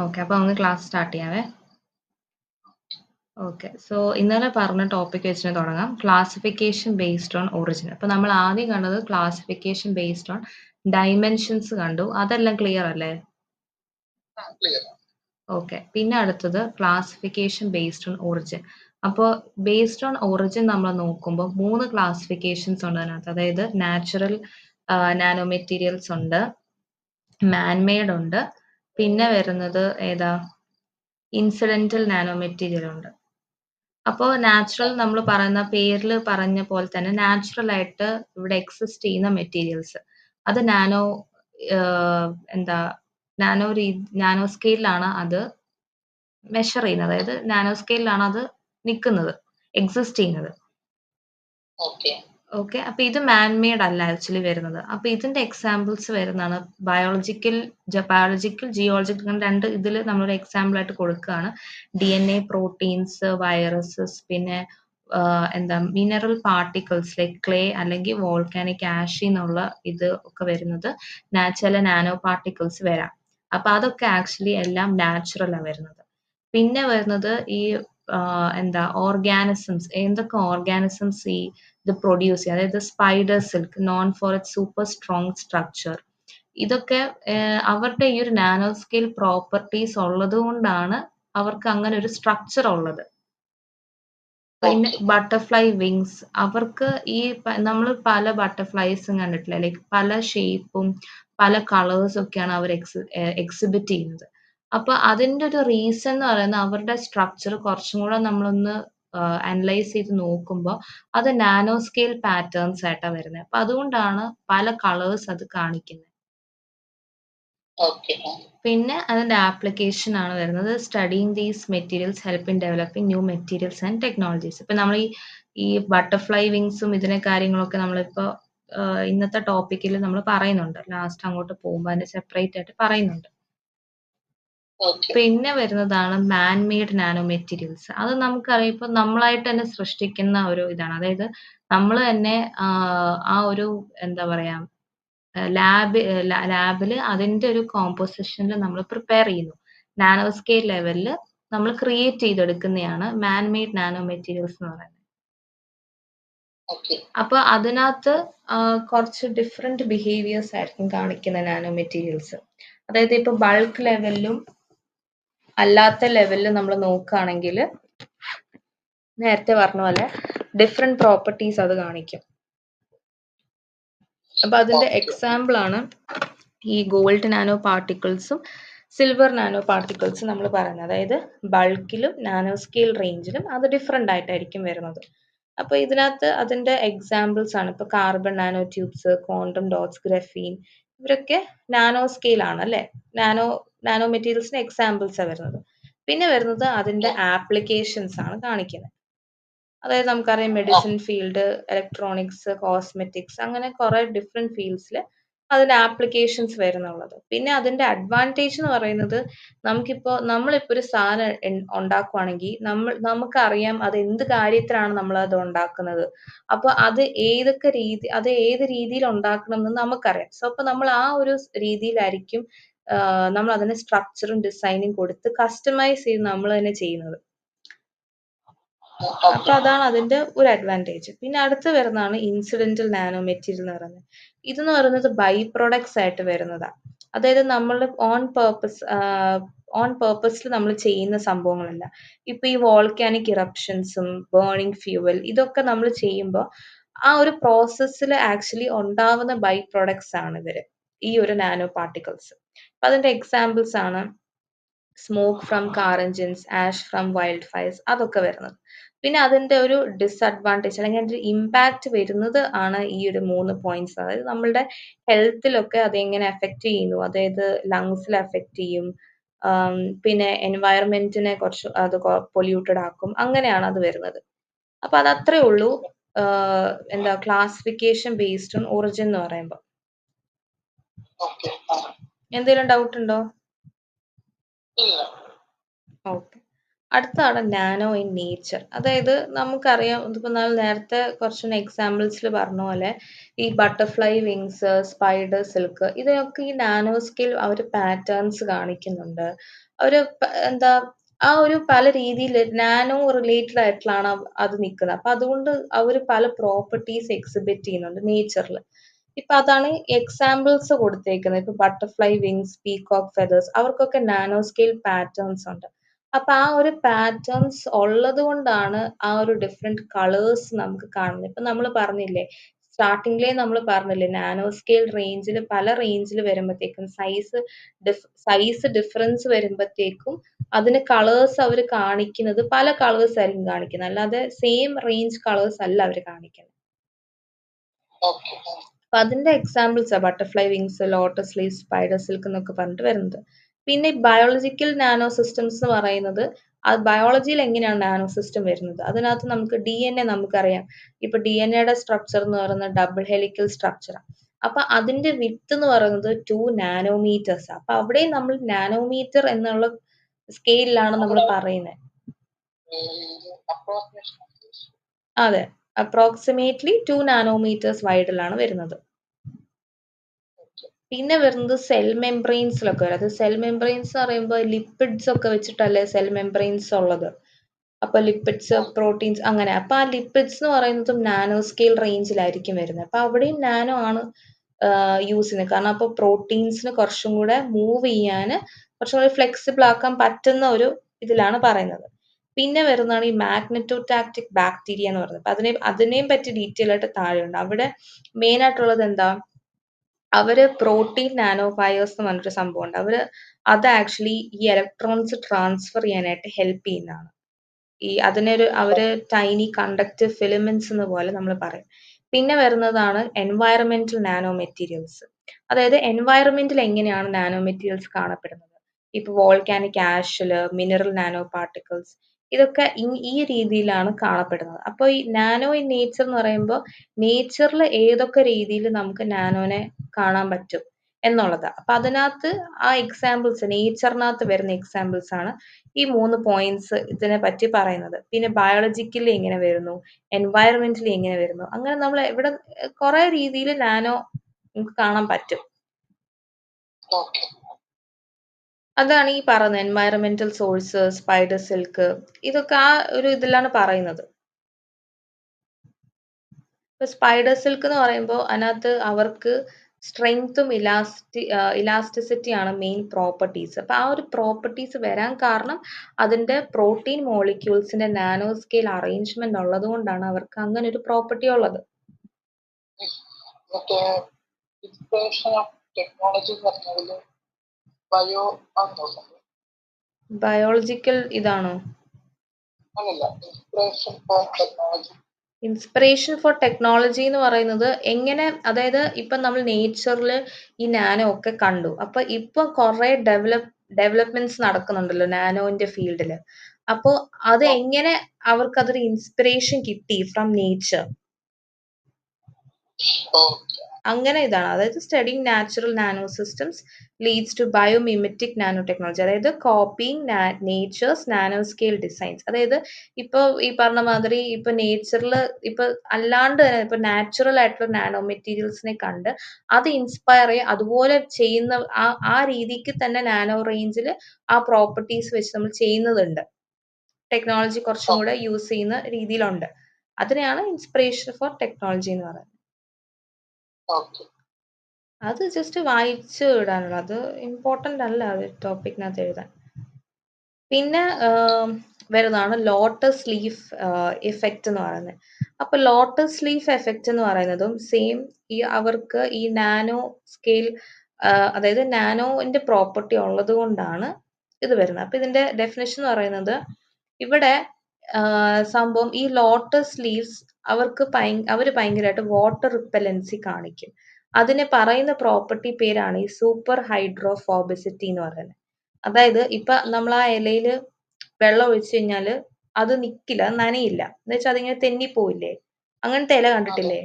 Okay, അപ്പോൾ നമുക്ക് class start ചെയ്യാവേ. Okay, so ഇന്നലെ പറഞ്ഞ ടോപ്പിക് വെച്ചിട്ട് തുടങ്ങാം. Classification based on origin. അപ്പോൾ നമ്മൾ ആദ്യം കണ്ടത് ക്ലാസിഫിക്കേഷൻ ബേസ്ഡ് ഓൺ ഡൈമെൻഷൻസ് കണ്ടു. അതെല്ലാം ക്ലിയർ അല്ലേ? ഓക്കെ, പിന്നെ അടുത്തത് ക്ലാസിഫിക്കേഷൻ ബേസ്ഡ് ഓൺ ഒറിജിൻ. അപ്പോൾ ബേസ്ഡ് ഓൺ ഒറിജിൻ നമ്മൾ നോക്കുമ്പോൾ 3 ക്ലാസിഫിക്കേഷൻസ് ഉണ്ട് അതിനകത്ത്. അതായത് നാച്ചുറൽ നാനോ മെറ്റീരിയൽസ് ഉണ്ട്, മാൻമെയ്ഡ് ഉണ്ട്, പിന്നെ വരുന്നത് ഏതാ, ഇൻസിഡന്റൽ നാനോ മെറ്റീരിയൽ ഉണ്ട്. അപ്പോൾ നാച്ചുറൽ നമ്മൾ പറയുന്ന പേരിൽ പറഞ്ഞ പോലെ തന്നെ നാച്ചുറൽ ആയിട്ട് ഇവിടെ എക്സിസ്റ്റ് ചെയ്യുന്ന മെറ്റീരിയൽസ്, അത് നാനോ എന്താ നാനോ സ്കെയിലാണ് അത് മെഷർ ചെയ്യുന്നത്. അതായത് നാനോ സ്കെയിലാണ് അത് നിൽക്കുന്നത്, എക്സിസ്റ്റ് ചെയ്യുന്നത്. ഓക്കെ, അപ്പൊ ഇത് മാൻമെയ്ഡ് അല്ല ആക്ച്വലി വരുന്നത്. അപ്പൊ ഇതിന്റെ എക്സാമ്പിൾസ് വരുന്നതാണ് ബയോളജിക്കൽ, ജിയോളജിക്കൽ രണ്ട് ഇതിൽ നമ്മളൊരു എക്സാമ്പിൾ ആയിട്ട് കൊടുക്കുകയാണ്. DNA, പ്രോട്ടീൻസ്, വൈറസസ്, പിന്നെ എന്താ മിനറൽ പാർട്ടിക്കിൾസ് ലൈക്ക് ക്ലേ അല്ലെങ്കിൽ വോൾക്കാനിക് ആഷ് എന്നുള്ള ഇത് ഒക്കെ വരുന്നത് ചില നാനോ പാർട്ടിക്കിൾസ് വരാം. അപ്പൊ അതൊക്കെ ആക്ച്വലി എല്ലാം നാച്ചുറലാണ് വരുന്നത്. പിന്നെ വരുന്നത് ഈ എന്താ ഓർഗാനിസംസ്, എന്തൊക്കെ ഓർഗാനിസംസ് ഈ ഇത് പ്രൊഡ്യൂസ് ചെയ്യുക, അതായത് spider silk known for it super strong structure. ഇതൊക്കെ അവരുടെ ഈ ഒരു നാനോ സ്കെയിൽ പ്രോപ്പർട്ടീസ് ഉള്ളത് കൊണ്ടാണ് അവർക്ക് അങ്ങനെ ഒരു സ്ട്രക്ചർ ഉള്ളത്. പിന്നെ ബട്ടർഫ്ലൈ വിങ്സ്, അവർക്ക് ഈ നമ്മൾ പല ബട്ടർഫ്ലൈസും കണ്ടിട്ടില്ല, ലൈക്ക് പല ഷേപ്പും പല കളേഴ്സും ഒക്കെയാണ് അവർ എക്സിബിറ്റ് ചെയ്യുന്നത്. അപ്പൊ അതിന്റെ ഒരു റീസൺ എന്ന് പറയുന്നത് അവരുടെ സ്ട്രക്ചർ കുറച്ചും കൂടെ നമ്മളൊന്ന് അനലൈസ് ചെയ്ത് നോക്കുമ്പോൾ അത് നാനോ സ്കെയിൽ പാറ്റേൺസ് ആയിട്ടാണ് വരുന്നത്. അപ്പൊ അതുകൊണ്ടാണ് പല കളേഴ്സ് അത് കാണിക്കുന്നത്. പിന്നെ അതിന്റെ ആപ്ലിക്കേഷൻ ആണ് വരുന്നത് studying these materials help in developing new materials and technologies. ഇപ്പൊ നമ്മൾ ഈ ബട്ടർഫ്ലൈ വിങ്സും ഇതിനെ കാര്യങ്ങളൊക്കെ നമ്മളിപ്പോ ഇന്നത്തെ ടോപ്പിക്കിൽ നമ്മൾ പറയുന്നുണ്ട്. ലാസ്റ്റ് അങ്ങോട്ട് പോകുമ്പോൾ അതിന് സെപ്പറേറ്റ് ആയിട്ട് പറയുന്നുണ്ട്. പിന്നെ വരുന്നതാണ് മാൻമെയ്ഡ് നാനോ മെറ്റീരിയൽസ്. അത് നമുക്കറിയാം, ഇപ്പൊ നമ്മളായിട്ട് തന്നെ സൃഷ്ടിക്കുന്ന ഒരു ഇതാണ്. അതായത് നമ്മൾ തന്നെ ആ ഒരു എന്താ പറയാ ലാബിൽ അതിന്റെ ഒരു കോമ്പോസിഷനിൽ നമ്മൾ പ്രിപ്പയർ ചെയ്യുന്നു. നാനോ സ്കെയിൽ ലെവലിൽ നമ്മൾ ക്രിയേറ്റ് ചെയ്തെടുക്കുന്നതാണ് മാൻമെയ്ഡ് നാനോ മെറ്റീരിയൽസ് എന്ന് പറയുന്നത്. അപ്പൊ അതിനകത്ത് കുറച്ച് ഡിഫറെന്റ് ബിഹേവിയേഴ്സ് ആയിരിക്കും കാണിക്കുന്ന നാനോ മെറ്റീരിയൽസ്. അതായത് ഇപ്പൊ ബൾക്ക് ലെവലിലും അല്ലാത്ത ലെവലിൽ നമ്മൾ നോക്കുകയാണെങ്കിൽ നേരത്തെ പറഞ്ഞ പോലെ ഡിഫറെന്റ് പ്രോപ്പർട്ടീസ് അത് കാണിക്കും. അപ്പൊ അതിന്റെ എക്സാമ്പിൾ ആണ് ഈ ഗോൾഡ് നാനോ പാർട്ടിക്കിൾസും സിൽവർ നാനോ പാർട്ടിക്കിൾസും നമ്മൾ പറയുന്നത്. അതായത് ബൾക്കിലും നാനോ സ്കെയിൽ റേഞ്ചിലും അത് ഡിഫറെന്റ് ആയിട്ടായിരിക്കും വരുന്നത്. അപ്പൊ ഇതിനകത്ത് അതിന്റെ എക്സാമ്പിൾസ് ആണ് ഇപ്പൊ carbon nano tubes, quantum dots, graphene, ഇവരൊക്കെ നാനോ സ്കെയിൽ ആണ് അല്ലെ, നാനോ മെറ്റീരിയൽസിന്റെ എക്സാമ്പിൾസ് ആണ് വരുന്നത്. പിന്നെ വരുന്നത് അതിന്റെ ആപ്ലിക്കേഷൻസ് ആണ് കാണിക്കുന്നത്. അതായത് നമുക്കറിയാം മെഡിസിൻ ഫീൽഡ്, ഇലക്ട്രോണിക്സ്, കോസ്മെറ്റിക്സ്, അങ്ങനെ കുറെ ഡിഫറെന്റ് ഫീൽഡ്സിൽ അതിന്റെ ആപ്ലിക്കേഷൻസ് വരുന്നുള്ളത്. പിന്നെ അതിന്റെ അഡ്വാൻറ്റേജ് എന്ന് പറയുന്നത് നമ്മളിപ്പോ ഒരു സാധനം ഉണ്ടാക്കുവാണെങ്കിൽ നമുക്കറിയാം അത് എന്ത് കാര്യത്തിലാണ് നമ്മൾ അത് ഉണ്ടാക്കുന്നത്. അപ്പൊ അത് ഏത് രീതിയിൽ ഉണ്ടാക്കണം എന്ന് നമുക്കറിയാം. സോ അപ്പൊ നമ്മൾ ആ ഒരു രീതിയിലായിരിക്കും നമ്മൾ അതിന് സ്ട്രക്ചറും ഡിസൈനും കൊടുത്ത് കസ്റ്റമൈസ് ചെയ്ത് നമ്മൾ തന്നെ ചെയ്യുന്നത്. അപ്പൊ അതാണ് അതിന്റെ ഒരു അഡ്വാൻറ്റേജ്. പിന്നെ അടുത്ത് വരുന്നതാണ് ഇൻസിഡന്റൽ നാനോ മെറ്റീരിയൽ എന്ന് പറയുന്നത്. ഇതെന്ന് പറയുന്നത് ബൈ പ്രൊഡക്ട്സ് ആയിട്ട് വരുന്നതാണ്. അതായത് നമ്മൾ ഓൺ പേർപ്പസിൽ നമ്മൾ ചെയ്യുന്ന സംഭവങ്ങളല്ല. ഇപ്പൊ ഈ വോൾക്കാനിക് ഇറപ്ഷൻസും ബേണിംഗ് ഫ്യൂവൽ ഇതൊക്കെ നമ്മൾ ചെയ്യുമ്പോൾ ആ ഒരു പ്രോസസ്സിൽ ആക്ച്വലി ഉണ്ടാവുന്ന ബൈ പ്രൊഡക്ട്സ് ആണ് ഇവര്, ഈ ഒരു നാനോ പാർട്ടിക്കിൾസ്. അതിന്റെ എക്സാമ്പിൾസ് ആണ് smoke from car engines, ash from wild fires, അതൊക്കെ വരുന്നത്. പിന്നെ അതിന്റെ ഒരു ഡിസഡ്വാൻറ്റേജ് അല്ലെങ്കിൽ അതിന്റെ ഇമ്പാക്ട് വരുന്നത് ആണ് ഈ ഒരു 3 പോയിന്റ്സ്. അതായത് നമ്മളുടെ ഹെൽത്തിലൊക്കെ അതെങ്ങനെ എഫക്ട് ചെയ്യുന്നു, അതായത് ലങ്സിൽ എഫക്ട് ചെയ്യും, പിന്നെ എൻവയറമെന്റിനെ കുറച്ച് അത് പൊല്യൂട്ടഡ് ആക്കും, അങ്ങനെയാണ് അത് വരുന്നത്. അപ്പൊ അത് അത്രേ ഉള്ളൂ എന്താ ക്ലാസിഫിക്കേഷൻ ബേസ്ഡ് ഓൺ ഒറിജിൻ എന്ന് പറയുമ്പോൾ. എന്തെങ്കിലും ഡൗട്ട് ഉണ്ടോ? ഓക്കെ, അടുത്താണ് നാനോ ഇൻ നേച്ചർ. അതായത് നമുക്കറിയാം, ഇതിപ്പോ നേരത്തെ കുറച്ച് എക്സാമ്പിൾസിൽ പറഞ്ഞ പോലെ ഈ ബട്ടർഫ്ലൈ വിങ്സ്, സ്പൈഡർ സിൽക്ക് ഇതിനൊക്കെ ഈ നാനോ സ്കെയിൽ അവർ പാറ്റേൺസ് കാണിക്കുന്നുണ്ട്. അവര് എന്താ ആ ഒരു പല രീതിയിൽ നാനോ റിലേറ്റഡ് ആയിട്ടുള്ളാണ് അത് നിൽക്കുന്നത്. അപ്പൊ അതുകൊണ്ട് അവര് പല പ്രോപ്പർട്ടീസ് എക്സിബിറ്റ് ചെയ്യുന്നുണ്ട് നേച്ചറിൽ. ഇപ്പൊ അതാണ് എക്സാമ്പിൾസ് കൊടുത്തേക്കുന്നത്. ഇപ്പൊ ബട്ടർഫ്ലൈ വിങ്സ്, പീകോക്ക് ഫെദേഴ്സ് അവർക്കൊക്കെ നാനോ സ്കെയിൽ പാറ്റേൺസ് ഉണ്ട്. അപ്പൊ ആ ഒരു പാറ്റേൺസ് ഉള്ളത് കൊണ്ടാണ് ആ ഒരു ഡിഫറെന്റ് കളേഴ്സ് നമുക്ക് കാണുന്നത്. ഇപ്പൊ നമ്മൾ പറഞ്ഞില്ലേ സ്റ്റാർട്ടിങ്ങിലേ നമ്മൾ പറഞ്ഞില്ലേ നാനോ സ്കെയിൽ റേഞ്ചിൽ പല റേഞ്ചിൽ വരുമ്പോഴത്തേക്കും സൈസ് ഡിഫറൻസ് വരുമ്പോഴത്തേക്കും അതിന് കളേഴ്സ് അവർ കാണിക്കുന്നത് പല കളേഴ്സ് ആയിരിക്കും കാണിക്കുന്നത്. അല്ലാതെ സെയിം റേഞ്ച് കളേഴ്സ് അല്ല അവർ കാണിക്കുന്നത്. അപ്പൊ അതിന്റെ examples butterfly wings, lotus leaf, spider silk എന്നൊക്കെ പറഞ്ഞിട്ട് വരുന്നത്. പിന്നെ ബയോളജിക്കൽ നാനോ സിസ്റ്റംസ് എന്ന് പറയുന്നത് ബയോളജിയിൽ എങ്ങനെയാണ് നാനോ സിസ്റ്റം വരുന്നത്. അതിനകത്ത് നമുക്ക് DNA നമുക്കറിയാം. ഇപ്പൊ DNA സ്ട്രക്ചർ എന്ന് പറയുന്നത് ഡബിൾ ഹെലിക്കൽ സ്ട്രക്ചറാണ്. അപ്പൊ അതിന്റെ വിഡ്ത് എന്ന് പറയുന്നത് 2 നാനോമീറ്റേഴ്സ്. അപ്പൊ അവിടെയും നമ്മൾ നാനോമീറ്റർ എന്നുള്ള സ്കെയിലാണ് നമ്മൾ പറയുന്നത്. അതെ, അപ്രോക്സിമേറ്റ്ലി 2 നാനോമീറ്റേഴ്സ് വൈഡിലാണ് വരുന്നത്. പിന്നെ വരുന്നത് സെൽ മെംബ്രെയിൻസിലൊക്കെ വരും. അത് സെൽ മെംബ്രെയിൻസ് എന്ന് പറയുമ്പോൾ ലിപ്പിഡ്സ് ഒക്കെ വെച്ചിട്ടല്ലേ സെൽ മെംബ്രെയിൻസ് ഉള്ളത്. അപ്പൊ ലിപ്പിഡ്സ്, പ്രോട്ടീൻസ് അങ്ങനെ. അപ്പൊ ആ ലിപ്പിഡ്സ് എന്ന് പറയുന്നതും നാനോ സ്കെയിൽ റേഞ്ചിലായിരിക്കും വരുന്നത്. അപ്പൊ അവിടെയും നാനോ ആണ് യൂസ് ചെയ്യുന്നത്. കാരണം അപ്പൊ പ്രോട്ടീൻസിന് കുറച്ചും കൂടെ മൂവ് ചെയ്യാൻ കുറച്ചും കൂടെ ഫ്ലെക്സിബിൾ ആക്കാൻ പറ്റുന്ന ഒരു ഇതിലാണ് പറയുന്നത്. പിന്നെ വരുന്നതാണ് ഈ മാഗ്നറ്റോടാക്റ്റിക് ബാക്ടീരിയ എന്ന് പറയുന്നത്. അപ്പൊ അതിനെയും പറ്റി ഡീറ്റെയിൽ ആയിട്ട് താഴെയുണ്ട്. അവിടെ മെയിൻ ആയിട്ടുള്ളത് എന്താ, അവര് പ്രോട്ടീൻ നാനോ ഫയേഴ്സ് എന്ന് പറഞ്ഞിട്ട് സംഭവം ഉണ്ട്. അത് ആക്ച്വലി ഈ ഇലക്ട്രോൺസ് ട്രാൻസ്ഫർ ചെയ്യാനായിട്ട് ഹെൽപ്പ് ചെയ്യുന്നതാണ്. അവര് ടൈനി കണ്ടക്റ്റീവ് ഫിലമെന്റ്സ് എന്ന് പോലെ നമ്മൾ പറയും. പിന്നെ വരുന്നതാണ് എൻവയറമെന്റൽ നാനോ മെറ്റീരിയൽസ്. അതായത് എൻവയറമെന്റിൽ എങ്ങനെയാണ് നാനോ മെറ്റീരിയൽസ് കാണപ്പെടുന്നത്. ഇപ്പൊ വോൾക്കാനിക് ആഷില് മിനറൽ നാനോ പാർട്ടിക്കിൾസ് ഇതൊക്കെ ഈ രീതിയിലാണ് കാണപ്പെടുന്നത്. അപ്പൊ ഈ നാനോ ഇൻ നേച്ചർ എന്ന് പറയുമ്പോൾ നേച്ചറിൽ ഏതൊക്കെ രീതിയിൽ നമുക്ക് നാനോനെ കാണാൻ പറ്റും എന്നുള്ളതാ. അപ്പൊ അതിനകത്ത് ആ എക്സാമ്പിൾസ് നേച്ചറിനകത്ത് വരുന്ന എക്സാമ്പിൾസ് ആണ് ഈ 3 പോയിന്റ്സ് ഇതിനെ പറ്റി പറയുന്നത്. പിന്നെ ബയോളജിക്കലി എങ്ങനെ വരുന്നു, എൻവയറമെന്റലി എങ്ങനെ വരുന്നു, അങ്ങനെ നമ്മൾ ഇവിടെ കുറെ രീതിയിൽ നാനോ നമുക്ക് കാണാൻ പറ്റും. അതാണ് ഈ പറയുന്നത് എൻവയറമെന്റൽ സോഴ്സ്, സ്പൈഡർ സിൽക്ക് ഇതൊക്കെ ആ ഒരു ഇതിലാണ് പറയുന്നത്. ഇപ്പൊ സ്പൈഡർ സിൽക്ക് എന്ന് പറയുമ്പോൾ അതിനകത്ത് അവർക്ക് സ്ട്രെങ്ത്തും ഇലാസ്റ്റിസിറ്റി ആണ് മെയിൻ പ്രോപ്പർട്ടീസ്. അപ്പൊ ആ ഒരു പ്രോപ്പർട്ടീസ് വരാൻ കാരണം അതിന്റെ പ്രോട്ടീൻ മോളിക്യൂൾസിന്റെ നാനോ സ്കെയിൽ അറേഞ്ച്മെന്റ് ഉള്ളത് കൊണ്ടാണ് അവർക്ക് അങ്ങനെ ഒരു പ്രോപ്പർട്ടി ഉള്ളത്. ബയോളജിക്കൽ ഇതാണോ? ഇൻസ്പിറേഷൻ ഫോർ ടെക്നോളജി എന്ന് പറയുന്നത് എങ്ങനെ, അതായത് ഇപ്പൊ നമ്മൾ നേച്ചറിൽ ഈ നാനോ ഒക്കെ കണ്ടു. അപ്പൊ ഇപ്പൊ കുറെ ഡെവലപ്മെന്റ്സ് നടക്കുന്നുണ്ടല്ലോ നാനോന്റെ ഫീൽഡില്. അപ്പൊ അത് എങ്ങനെ അവർക്ക് അതൊരു ഇൻസ്പിറേഷൻ കിട്ടി ഫ്രം നേച്ചർ, അങ്ങനെ ഇതാണ്. അതായത് studying natural nano systems leads to biomimetic nano technology. അതായത് copying nature's nano scale designs. അതായത് ഇപ്പൊ ഈ പറഞ്ഞ മാതിരി ഇപ്പൊ നേച്ചറിൽ ഇപ്പൊ അല്ലാണ്ട് തന്നെ ഇപ്പൊ നാച്ചുറൽ ആയിട്ടുള്ള നാനോ മെറ്റീരിയൽസിനെ കണ്ട് അത് ഇൻസ്പയർ ചെയ്ത് അതുപോലെ ചെയ്യുന്ന ആ രീതിക്ക് തന്നെ നാനോ റേഞ്ചിൽ ആ പ്രോപ്പർട്ടീസ് വെച്ച് നമ്മൾ ചെയ്യുന്നതുണ്ട്. ടെക്നോളജി കുറച്ചും കൂടെ യൂസ് ചെയ്യുന്ന രീതിയിലുണ്ട്. അതിനെയാണ് ഇൻസ്പിറേഷൻ ഫോർ ടെക്നോളജി എന്ന് പറയുന്നത്. അത് ജസ്റ്റ് വായിച്ചു വിടാനുള്ള, അത് ഇമ്പോർട്ടന്റ് അല്ല അത് ടോപ്പിക്കിനകത്ത് എഴുതാൻ. പിന്നെ വരുന്നതാണ് ലോട്ടസ് ലീഫ് എഫക്റ്റ് എന്ന് പറയുന്നത്. അപ്പൊ ലോട്ടസ് ലീഫ് എഫക്റ്റ് എന്ന് പറയുന്നതും സെയിം അവർക്ക് ഈ നാനോ സ്കെയിൽ അതായത് നാനോന്റെ പ്രോപ്പർട്ടി ഉള്ളത് കൊണ്ടാണ് ഇത് വരുന്നത്. അപ്പൊ ഇതിന്റെ ഡെഫിനേഷൻ എന്ന് പറയുന്നത് ഇവിടെ സംഭവം ഈ ലോട്ടസ് ലീവ്സ് അവര് ഭയങ്കരമായിട്ട് വാട്ടർ റിപ്പലൻസി കാണിക്കും. അതിനെ പറയുന്ന പ്രോപ്പർട്ടി പേരാണ് ഈ സൂപ്പർ ഹൈഡ്രോഫോബിസിറ്റി എന്ന് പറയുന്നത്. അതായത് ഇപ്പൊ നമ്മൾ ആ ഇലയില് വെള്ളം ഒഴിച്ചു കഴിഞ്ഞാല് അത് നിക്കില്ല, നനയില്ല, എന്ന് വെച്ചാൽ അതിങ്ങനെ തെന്നിപ്പോയില്ലേ, അങ്ങനത്തെ ഇല കണ്ടിട്ടില്ലേ?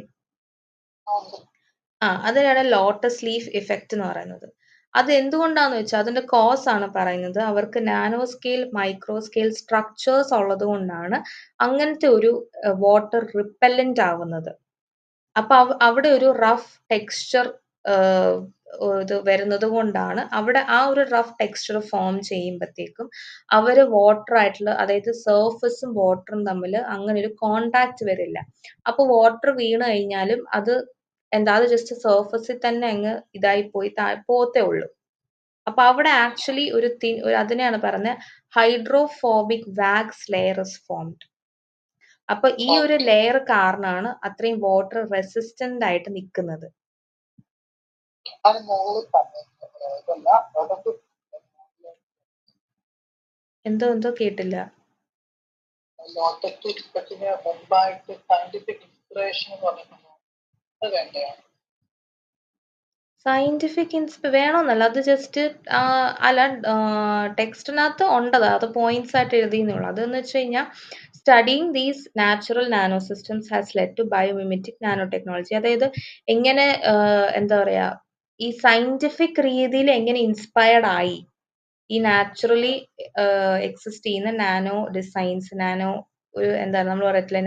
അതിനാണ് ലോട്ടസ് ലീഫ് ഇഫക്റ്റ് എന്ന് പറയുന്നത്. അത് എന്തുകൊണ്ടാന്ന് വെച്ചാൽ അതിന്റെ കോസ് ആണ് പറയുന്നത്. അവർക്ക് nano scale micro scale structures ഉള്ളത് കൊണ്ടാണ് അങ്ങനത്തെ ഒരു വാട്ടർ റിപ്പല്ലന്റ് ആവുന്നത്. അപ്പൊ അവിടെ ഒരു റഫ് ടെക്സ്ചർ ഇത് വരുന്നത് കൊണ്ടാണ് അവിടെ ആ ഒരു റഫ് ടെക്സ്ചർ ഫോം ചെയ്യുമ്പോഴത്തേക്കും അവര് വാട്ടർ ആയിട്ടുള്ള അതായത് സർഫസും വാട്ടറും തമ്മിൽ അങ്ങനെ ഒരു കോണ്ടാക്ട് വരില്ല. അപ്പൊ വാട്ടർ വീണ് കഴിഞ്ഞാലും അത് എന്താ അത് ജസ്റ്റ് സർഫസിൽ തന്നെ അങ്ങ് ഇതായി പോയി പോത്തേ ഉള്ളൂ. അപ്പൊ അവിടെ ആക്ച്വലി ഒരു അതിനെയാണ് പറഞ്ഞ hydrophobic wax layer is formed. അപ്പൊ ഈ ഒരു ലെയർ കാരണമാണ് അത്രയും വാട്ടർ റെസിസ്റ്റന്റ് ആയിട്ട് നിൽക്കുന്നത്. എന്തോ കേട്ടില്ല. സയന്റിഫിക് വേണമെന്നല്ല, അത് ജസ്റ്റ് അല്ല ടെക്സ്റ്റിനകത്ത് ഉണ്ടത്, അത് പോയിന്റ്സ് ആയിട്ട് എഴുതിയെന്നുള്ളൂ. അതെന്ന് വെച്ച് കഴിഞ്ഞാൽ studying these natural nano systems has led to biomimetic nano technology. അതായത് എങ്ങനെ എന്താ പറയാ ഈ സയന്റിഫിക് രീതിയിൽ എങ്ങനെ ഇൻസ്പയർഡ് ആയി ഈ നാച്ചുറലി എക്സിസ്റ്റ് ചെയ്യുന്ന നാനോ ഡിസൈൻസ്, നാനോ ഒരു എന്താ നമ്മൾ പറയത്തില്ല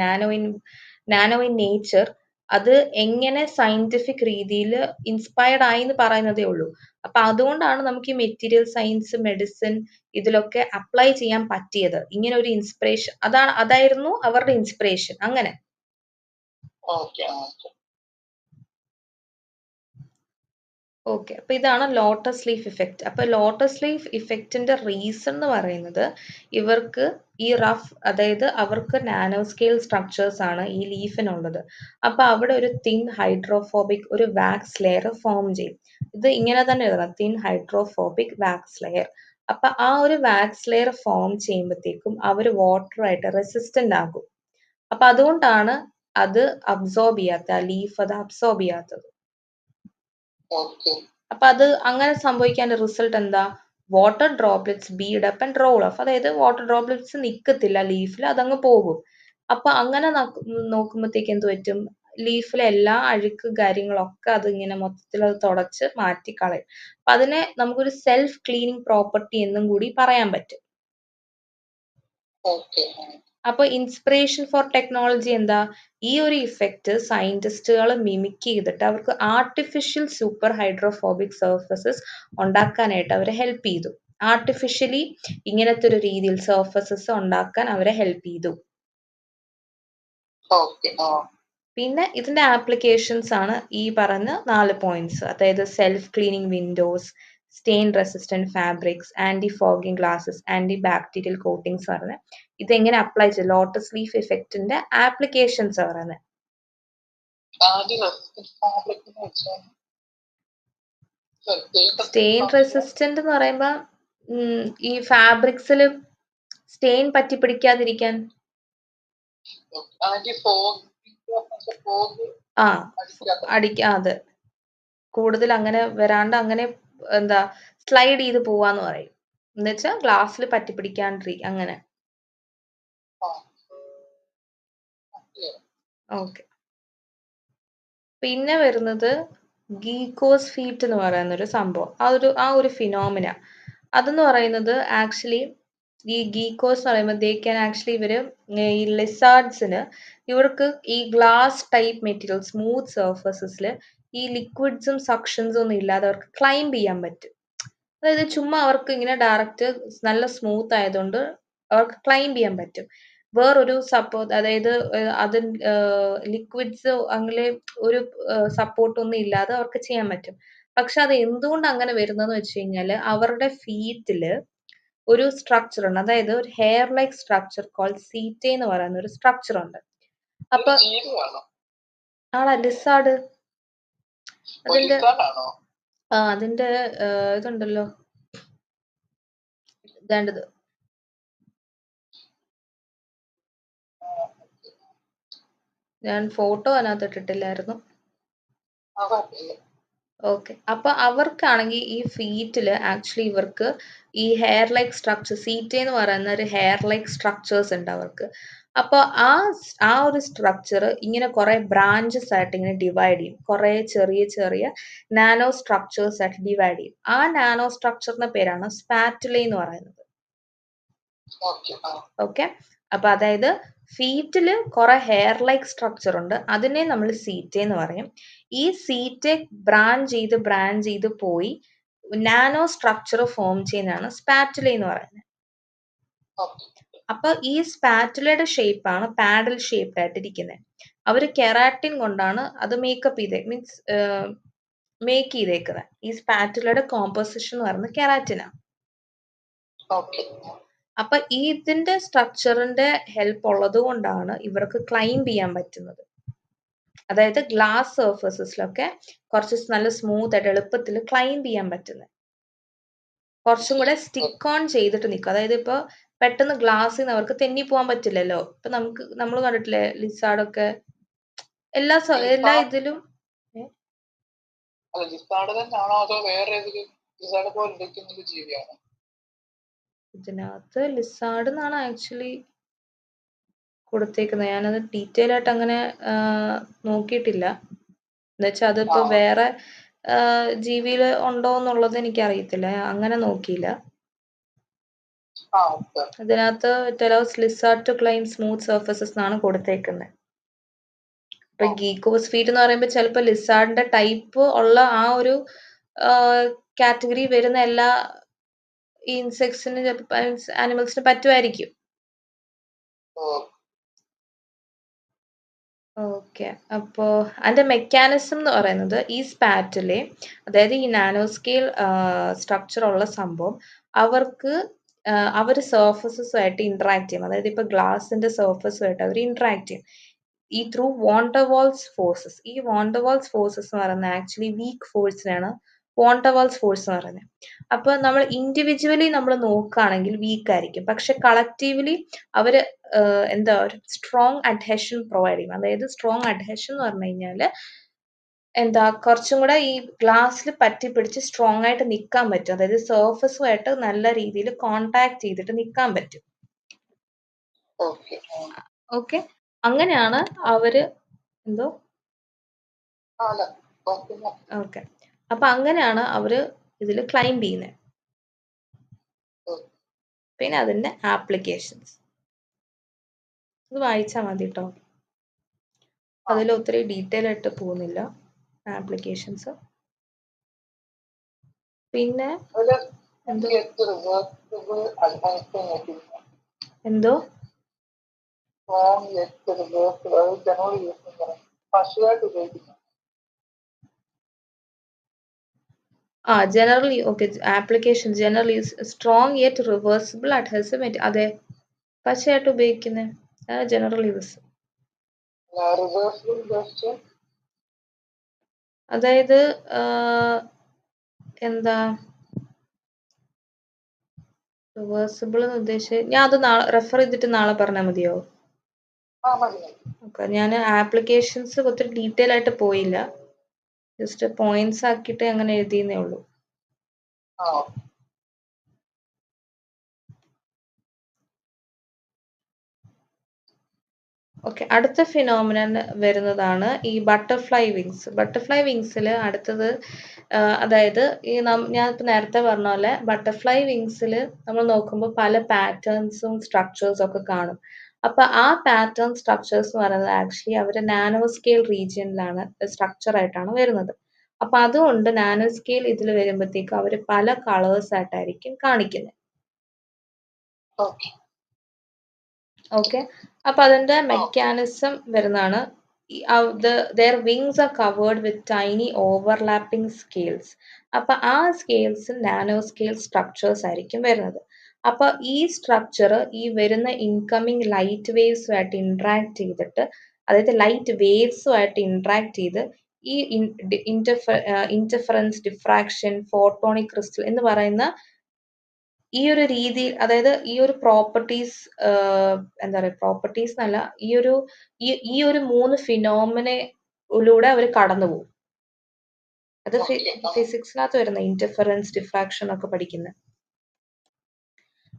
നാനോ ഇൻ നേച്ചർ, അത് എങ്ങനെ സയന്റിഫിക് രീതിയിൽ ഇൻസ്പയർഡ് ആയി എന്ന് പറയുന്നതേ ഉള്ളൂ. അപ്പൊ അതുകൊണ്ടാണ് നമുക്ക് ഈ മെറ്റീരിയൽ സയൻസ്, മെഡിസിൻ ഇതിലൊക്കെ അപ്ലൈ ചെയ്യാൻ പറ്റിയത്. ഇങ്ങനെ ഒരു ഇൻസ്പിറേഷൻ അതായിരുന്നു അവരുടെ ഇൻസ്പിറേഷൻ. അങ്ങനെ ഓക്കെ. അപ്പൊ ഇതാണ് ലോട്ടസ് ലീഫ് ഇഫക്റ്റ്. അപ്പൊ ലോട്ടസ് ലീഫ് ഇഫക്റ്റിന്റെ റീസൺ എന്ന് പറയുന്നത് ഇവർക്ക് ഈ റഫ്, അതായത് അവർക്ക് നാനോ സ്കെയിൽ സ്ട്രക്ചേഴ്സ് ആണ് ഈ ലീഫിനുള്ളത്. അപ്പൊ അവിടെ ഒരു തിൻ ഹൈഡ്രോഫോബിക് ഒരു വാക്സ് ലെയർ ഫോം ചെയ്യും. ഇത് ഇങ്ങനെ തന്നെ എഴുതണം, തിൻ ഹൈഡ്രോഫോബിക് വാക്സ് ലെയർ. അപ്പൊ ആ ഒരു വാക്സ് ലെയർ ഫോം ചെയ്യുമ്പോഴത്തേക്കും അവർ വാട്ടറായിട്ട് റെസിസ്റ്റന്റ് ആകും. അപ്പൊ അതുകൊണ്ടാണ് അത് അബ്സോർബ് ചെയ്യാത്ത, ആ ലീഫ് അത് അബ്സോർബ് ചെയ്യാത്തത്. അപ്പൊ അത് അങ്ങനെ സംഭവിക്കാൻ റിസൾട്ട് എന്താ? Water droplets bead up and roll off. അതായത് വാട്ടർ ഡ്രോപ്ലെറ്റ്സ് നിൽക്കത്തില്ല ലീഫിൽ, അതങ്ങ് പോകും. അപ്പൊ അങ്ങനെ നോക്കുമ്പോഴത്തേക്ക് എന്ത് പറ്റും? ലീഫിലെ എല്ലാ അഴുക്ക് കാര്യങ്ങളൊക്കെ അത് ഇങ്ങനെ മൊത്തത്തിൽ അത് തുടച്ച് മാറ്റിക്കളയും. അപ്പൊ അതിനെ നമുക്കൊരു സെൽഫ് ക്ലീനിങ് പ്രോപ്പർട്ടി എന്നും കൂടി പറയാൻ പറ്റും. അപ്പൊ ഇൻസ്പിറേഷൻ ഫോർ ടെക്നോളജി എന്താ? ഈ ഒരു ഇഫക്റ്റ് സയന്റിസ്റ്റുകൾ മിമിക് ചെയ്തിട്ട് അവർക്ക് ആർട്ടിഫിഷ്യൽ സൂപ്പർ ഹൈഡ്രോഫോബിക് സർഫസസ് ഉണ്ടാക്കാനായിട്ട് അവരെ ഹെൽപ്പ് ചെയ്തു. ആർട്ടിഫിഷ്യലി ഇങ്ങനത്തെ ഒരു രീതിയിൽ സർഫസസ് ഉണ്ടാക്കാൻ അവരെ ഹെൽപ്പ് ചെയ്തു. പിന്നെ ഇതിന്റെ ആപ്ലിക്കേഷൻസ് ആണ് ഈ പറഞ്ഞ 4 പോയിന്റ്സ്. അതായത് self cleaning windows, stain resistant fabrics, anti fogging glasses, anti bacterial coatings പറഞ്ഞ് ഇതെങ്ങനെ അപ്ലൈ ചെയ്യും, ലോട്ടസ് ലീഫ് ഇഫക്റ്റിന്റെ ആപ്ലിക്കേഷൻസ് പറയുന്നത്. സ്റ്റെയിൻ റെസിസ്റ്റന്റ് എന്ന് പറയുമ്പോ ഈ ഫാബ്രിക്സിൽ സ്റ്റെയിൻ പറ്റി പിടിക്കാതിരിക്കാൻ. അതെ, കൂടുതൽ അങ്ങനെ വരാണ്ട് അങ്ങനെ എന്താ സ്ലൈഡ് ചെയ്ത് പോവാന്ന് പറയും. എന്നുവെച്ചാൽ ഗ്ലാസ്സിൽ പറ്റി പിടിക്കാണ്ടിരിക്കും അങ്ങനെ. ഓക്കെ. പിന്നെ വരുന്നത് ഗീക്കോസ് ഫീറ്റ് എന്ന് പറയുന്ന ഒരു സംഭവം, ആ ഒരു ഫിനോമിന. അതെന്ന് പറയുന്നത് ആക്ച്വലി ഈ ഗീക്കോസ് എന്ന് പറയുമ്പോൾ ദേ ക്യാൻ ആക്ച്വലി ഈ ലിസാർഡ്സിന് ഇവർക്ക് ഈ ഗ്ലാസ് ടൈപ്പ് മെറ്റീരിയൽ സ്മൂത്ത് സർഫസസിൽ ഈ ലിക്വിഡ്സും സക്ഷൻസും ഒന്നും ഇല്ലാതെ അവർക്ക് ക്ലൈംബ് ചെയ്യാൻ പറ്റും. അതായത് ചുമ്മാ അവർക്ക് ഇങ്ങനെ ഡയറക്റ്റ് നല്ല സ്മൂത്ത് ആയതുകൊണ്ട് അവർക്ക് ക്ലൈംബ് ചെയ്യാൻ പറ്റും. വേറൊരു അതായത് അതിന് ലിക്വിഡ്സ് അങ്ങനെ ഒരു സപ്പോർട്ട് ഒന്നും ഇല്ലാതെ അവർക്ക് ചെയ്യാൻ പറ്റും. പക്ഷെ അത് എന്തുകൊണ്ട് അങ്ങനെ വരുന്നതെന്ന് വെച്ച് കഴിഞ്ഞാല് അവരുടെ ഫീറ്റില് ഒരു സ്ട്രക്ചർ ഉണ്ട്, അതായത് ഒരു ഹെയർ ലൈക്ക് സ്ട്രക്ചർ കോൾഡ് സീറ്റേ എന്ന് പറയുന്ന ഒരു സ്ട്രക്ചർ ഉണ്ട്. അപ്പൊ ലിസാർഡ് അതിന്റെ ഇതുണ്ടല്ലോ, ഇതേണ്ടത് ഞാൻ ഫോട്ടോ അതിനകത്ത് ഇട്ടിട്ടില്ലായിരുന്നു. ഓക്കെ. അപ്പൊ അവർക്കാണെങ്കിൽ ഈ ഫീറ്റില് ആക്ച്വലി ഇവർക്ക് ഈ ഹെയർ ലൈക്ക് സ്ട്രക്ചർ, സീറ്റേ എന്ന് പറയുന്ന ഒരു ഹെയർ ലൈക്ക് സ്ട്രക്ചേഴ്സ് ഉണ്ട് അവർക്ക്. അപ്പൊ ആ ഒരു സ്ട്രക്ചർ ഇങ്ങനെ കുറെ ബ്രാഞ്ചസ് ആയിട്ട് ഇങ്ങനെ ഡിവൈഡ് ചെയ്യും, കുറെ ചെറിയ ചെറിയ നാനോ സ്ട്രക്ചേഴ്സ് ആയിട്ട് ഡിവൈഡ് ചെയ്യും. ആ നാനോ സ്ട്രക്ചറിന്റെ പേരാണ് സ്പാറ്റുല എന്ന് പറയുന്നത്. ഓക്കെ. അപ്പൊ അതായത് ഫീറ്റില് കുറെ ഹെയർ ലൈക്ക് സ്ട്രക്ചർ ഉണ്ട്, അതിനെ നമ്മൾ സീറ്റ എന്ന് പറയും. ഈ സീറ്റെ ബ്രാഞ്ച് ചെയ്ത് പോയി നാനോ സ്ട്രക്ചർ ഫോം ചെയ്യുന്നതാണ് സ്പാറ്റുല എന്ന് പറയുന്നത്. അപ്പൊ ഈ സ്പാറ്റുലയുടെ ഷേപ്പാണ് പാഡൽ ഷേപ്ഡ് ആയിട്ടിരിക്കുന്നത്. അവര് കെറാറ്റിൻ കൊണ്ടാണ് അത് മേക്കപ്പ് ചെയ്തേ, മീൻസ് മേക്ക് ചെയ്തേക്കുന്നത്. ഈ സ്പാറ്റുലയുടെ കോമ്പോസിഷൻ എന്ന് പറയുന്നത് കെറാറ്റിനാണ്. അപ്പൊ ഇതിന്റെ സ്ട്രക്ചറിന്റെ ഹെൽപ്പ് ഉള്ളത് കൊണ്ടാണ് ഇവർക്ക് ക്ലൈംബ് ചെയ്യാൻ പറ്റുന്നത്. അതായത് ഗ്ലാസ് സർഫസസിലൊക്കെ കുറച്ച് നല്ല സ്മൂത്ത് ആയിട്ട് എളുപ്പത്തിൽ ക്ലൈംബ് ചെയ്യാൻ പറ്റുന്നത്. കുറച്ചും കൂടെ സ്റ്റിക്ക് ഓൺ ചെയ്തിട്ട് നിൽക്കും. അതായത് ഇപ്പൊ പെട്ടെന്ന് ഗ്ലാസ്സിൽ നിന്ന് അവർക്ക് തെന്നി പോകാൻ പറ്റില്ലല്ലോ. ഇപ്പൊ നമ്മൾ കണ്ടിട്ടില്ലേ ലിസാർഡൊക്കെ എല്ലാ ഇതിലും. ഇതിനകത്ത് ലിസാർഡ് എന്നാണ് ആക്ച്വലി കൊടുത്തേക്കുന്നത്. ഞാനത് ഡീറ്റെയിൽ ആയിട്ട് അങ്ങനെ നോക്കിയിട്ടില്ല. എന്നുവെച്ചാൽ അതിപ്പോ വേറെ ജീവിയില് ഉണ്ടോ എന്നുള്ളത് എനിക്ക് അറിയത്തില്ല, അങ്ങനെ നോക്കിയില്ല. അതിനകത്ത് ടെലോസ് lizard to climb smooth surfaces എന്നാണ് കൊടുത്തേക്കുന്നത്. ഇപ്പൊ ഗീക്കോസ് ഫീറ്റ് എന്ന് പറയുമ്പോൾ ചിലപ്പോൾ ലിസാർഡിന്റെ ടൈപ്പ് ഉള്ള ആ ഒരു കാറ്റഗറി വരുന്ന എല്ലാ ഇൻസെക്ട്സിന് ആനിമൽസിന് പറ്റുമായിരിക്കും. ഓക്കെ, അപ്പോ അതിന്റെ മെക്കാനിസം എന്ന് പറയുന്നത് ഈ സ്പാറ്റിലെ, അതായത് ഈ നാനോസ്കെയിൽ സ്ട്രക്ചർ ഉള്ള സംഭവം അവർക്ക് അവർ സർഫസസുമായിട്ട് ഇന്ററാക്ട് ചെയ്യും. അതായത് ഇപ്പൊ ഗ്ലാസിന്റെ സർഫസുമായിട്ട് അവർ ഇന്ററാക്ട് ചെയ്യും ഈ ത്രൂ വാണ്ടർവാൾസ് ഫോഴ്സസ്. ഈ വാണ്ടർവാൾസ് ഫോഴ്സസ് എന്ന് പറയുന്നത് ആക്ച്വലി വീക്ക് ഫോഴ്സിനാണ് വാണ്ടർവാൾസ് ഫോഴ്സ് എന്ന് പറയുന്നത്. അപ്പൊ നമ്മൾ ഇൻഡിവിജ്വലി നമ്മൾ നോക്കുകയാണെങ്കിൽ വീക്ക് ആയിരിക്കും, പക്ഷെ കളക്റ്റീവ്ലി അവര് എന്താ ഒരു സ്ട്രോങ് അഡ്ഹെഷൻ പ്രൊവൈഡ് ചെയ്യും. അതായത് സ്ട്രോങ് അഡ്ഹെഷൻ എന്ന് പറഞ്ഞു കഴിഞ്ഞാല് എന്താ കുറച്ചും കൂടെ ഈ ഗ്ലാസ്സിൽ പറ്റി പിടിച്ച് സ്ട്രോങ് ആയിട്ട് നിൽക്കാൻ പറ്റും. അതായത് സർഫസുമായിട്ട് നല്ല രീതിയിൽ കോണ്ടാക്ട് ചെയ്തിട്ട് നിൽക്കാൻ പറ്റും. ഓക്കെ, അങ്ങനെയാണ് അവര് എന്തോ ഓക്കെ, അപ്പൊ അങ്ങനെയാണ് അവര് ഇതിൽ ക്ലൈംബ് ചെയ്യുന്നത്. പിന്നെ അതിന്റെ ആപ്ലിക്കേഷൻസ് ഇത് വായിച്ചാൽ മതി കേട്ടോ, അതിൽ ഒത്തിരി ഡീറ്റെയിൽ ആയിട്ട് പോകുന്നില്ല ആപ്ലിക്കേഷൻസ്. പിന്നെ എന്തോ generally okay application generally strong yet reversible adhesive. അതെ, പശയായിട്ട് ഉപയോഗിക്കുന്നത് ജനറൽ യൂസ്. അതായത് എന്താ റിവേഴ്സിബിൾ എന്ന് ഉദ്ദേശിച്ചത്, ഞാൻ അത് റെഫർ ചെയ്തിട്ട് നാളെ പറഞ്ഞാൽ മതിയോ? ഓക്കെ, ഞാൻ ആപ്ലിക്കേഷൻസ് ഒത്തിരി ഡീറ്റെയിൽ ആയിട്ട് പോയില്ല, ജസ്റ്റ് പോയിന്റ്സ് ആക്കിയിട്ട് അങ്ങനെ എഴുതിയെന്നേ ഉള്ളൂ. ഓക്കെ, അടുത്ത ഫിനോമിനൻ വരുന്നതാണ് ഈ ബട്ടർഫ്ലൈ വിങ്സ്. ബട്ടർഫ്ലൈ വിങ്സിൽ അടുത്തത് അതായത് ഈ ഞാൻ ഇപ്പൊ നേരത്തെ പറഞ്ഞ പോലെ ബട്ടർഫ്ലൈ വിങ്സിൽ നമ്മൾ നോക്കുമ്പോൾ പല പാറ്റേൺസും സ്ട്രക്ചേഴ്സും ഒക്കെ കാണും. അപ്പൊ ആ പാറ്റേൺ സ്ട്രക്ചേഴ്സ് എന്ന് പറയുന്നത് ആക്ച്വലി അവര് നാനോ സ്കെയിൽ റീജിയനിലാണ് സ്ട്രക്ചർ ആയിട്ടാണ് വരുന്നത്. അപ്പൊ അതുകൊണ്ട് നാനോ സ്കെയിൽ ഇതിൽ വരുമ്പോഴത്തേക്കും അവര് പല കളേഴ്സ് ആയിട്ടായിരിക്കും കാണിക്കുന്നത്. ഓക്കെ, അപ്പൊ അതിന്റെ മെക്കാനിസം വരുന്നതാണ് their wings are covered with tiny overlapping scales. അപ്പൊ ആ സ്കെയിൽസ് നാനോ സ്കെയിൽ സ്ട്രക്ചേഴ്സ് ആയിരിക്കും വരുന്നത്. അപ്പൊ ഈ സ്ട്രക്ചർ ഈ വരുന്ന ഇൻകമിങ് ലൈറ്റ് വേവ്സുമായിട്ട് ഇന്ററാക്ട് ചെയ്തിട്ട്, അതായത് ലൈറ്റ് വേവ്സുമായിട്ട് ഇന്ററാക്ട് ചെയ്ത് ഈ ഇന്റർഫറൻസ്, ഡിഫ്രാക്ഷൻ, ഫോട്ടോണിക് ക്രിസ്റ്റൽ എന്ന് പറയുന്ന ഈ ഒരു രീതി, അതായത് ഈ ഒരു പ്രോപ്പർട്ടീസ് എന്താ പറയുക, പ്രോപ്പർട്ടീസ് എന്നല്ല, ഈ ഒരു 3 ഫിനോമിനയിലൂടെ അവർ കടന്നു പോകും. അത് ഫിസിക്സിനകത്ത് വരുന്ന ഇന്റർഫറൻസ്, ഡിഫ്രാക്ഷൻ ഒക്കെ പഠിക്കുന്നത്.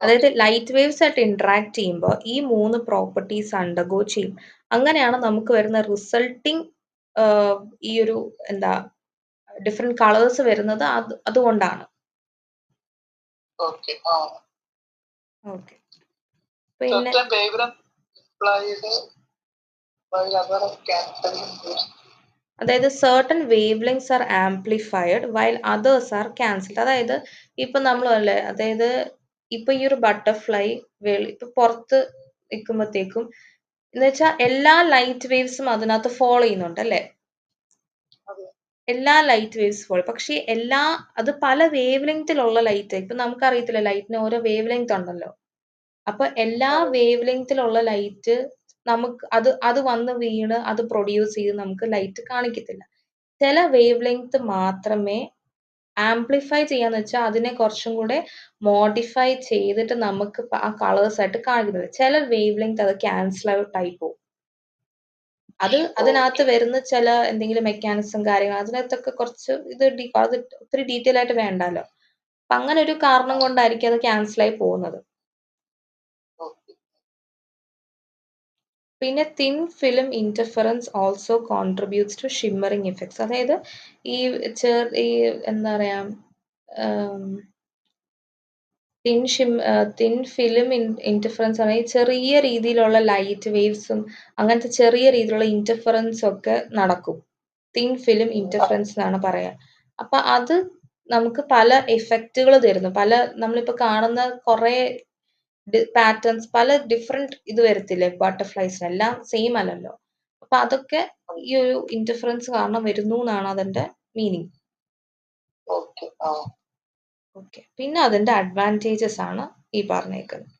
അതായത് ലൈറ്റ് വേവ്സ് ആയിട്ട് ഇന്ററാക്ട് ചെയ്യുമ്പോൾ ഈ 3 പ്രോപ്പർട്ടീസ് അണ്ടർഗോ ചെയ്യും. അങ്ങനെയാണ് നമുക്ക് വരുന്ന റിസൾട്ടിങ് ഈ ഒരു എന്താ ഡിഫറെന്റ് കളേഴ്സ് വരുന്നത് അതുകൊണ്ടാണ്. ഓക്കെ. പിന്നെ അതായത് certain wavelengths are amplified while others are cancelled. അതായത് ഇപ്പൊ നമ്മൾ അല്ലേ, അതായത് ഇപ്പൊ ഈ ഒരു ബട്ടർഫ്ലൈ ഇപ്പൊ പുറത്ത് നിൽക്കുമ്പോഴത്തേക്കും എന്ന് വെച്ചാൽ എല്ലാ ലൈറ്റ് വേവ്സും അതിനകത്ത് ഫോളോ ചെയ്യുന്നുണ്ട് അല്ലേ, എല്ലാ ലൈറ്റ് വേവ്സ് ഫോളോ, പക്ഷെ അത് പല വേവ് ലെങ്തിലുള്ള ലൈറ്റ്. ഇപ്പൊ നമുക്കറിയത്തില്ല, ലൈറ്റിന് ഓരോ വേവ് ലെങ്ത് ഉണ്ടല്ലോ. അപ്പൊ എല്ലാ വേവ് ലെങ്തിലുള്ള ലൈറ്റ് നമുക്ക് അത് വന്ന് വീണ് അത് പ്രൊഡ്യൂസ് ചെയ്ത് നമുക്ക് ലൈറ്റ് കാണിക്കത്തില്ല. ചില വേവ് ലെങ്ത് മാത്രമേ ആംപ്ലിഫൈ ചെയ്യാന്ന് വെച്ചാൽ അതിനെ കുറച്ചും കൂടെ മോഡിഫൈ ചെയ്തിട്ട് നമുക്ക് ആ കളേഴ്സ് ആയിട്ട് കാണിക്കുന്നത്. ചില വേവ് ലെങ്ത് അത് ക്യാൻസൽ ഔട്ട് ആയി പോകും. അതിനകത്ത് വരുന്ന ചില എന്തെങ്കിലും മെക്കാനിസം കാര്യങ്ങൾ അതിനകത്തൊക്കെ കുറച്ച് അത് ഒത്തിരി ഡീറ്റെയിൽ ആയിട്ട് വേണ്ടല്ലോ. അപ്പൊ അങ്ങനെ ഒരു കാരണം കൊണ്ടായിരിക്കും അത് ക്യാൻസൽ ആയി പോകുന്നത്. പിന്നെ thin film interference also contributes to shimmering effects. അതായത് ഈ എന്താ പറയാ, തിൻ ഫിലിം ഇന്റർഫറൻസ് ആണ് ചെറിയ രീതിയിലുള്ള ലൈറ്റ് വേവ്സും അങ്ങനത്തെ ചെറിയ രീതിയിലുള്ള ഇന്റർഫറൻസ് ഒക്കെ നടക്കും. തിൻ ഫിലിം ഇന്റർഫറൻസ് എന്നാണ് പറയാ. അപ്പൊ അത് നമുക്ക് പല എഫക്റ്റുകൾ തരുന്നു. നമ്മളിപ്പോ കാണുന്ന കുറെ പാറ്റേൺസ്, പല ഡിഫറെന്റ് ഇത് വരത്തില്ലേ ബട്ടർഫ്ലൈസിന്, എല്ലാം സെയിം അല്ലല്ലോ. അപ്പൊ അതൊക്കെ ഈ ഒരു ഇന്റർഫറൻസ് കാരണം വരുന്നു എന്നാണ് അതിന്റെ മീനിങ്. ഓക്കെ, പിന്നെ അതിന്റെ അഡ്വാൻറ്റേജസ് ആണ് ഈ പറഞ്ഞേക്കുന്നത്.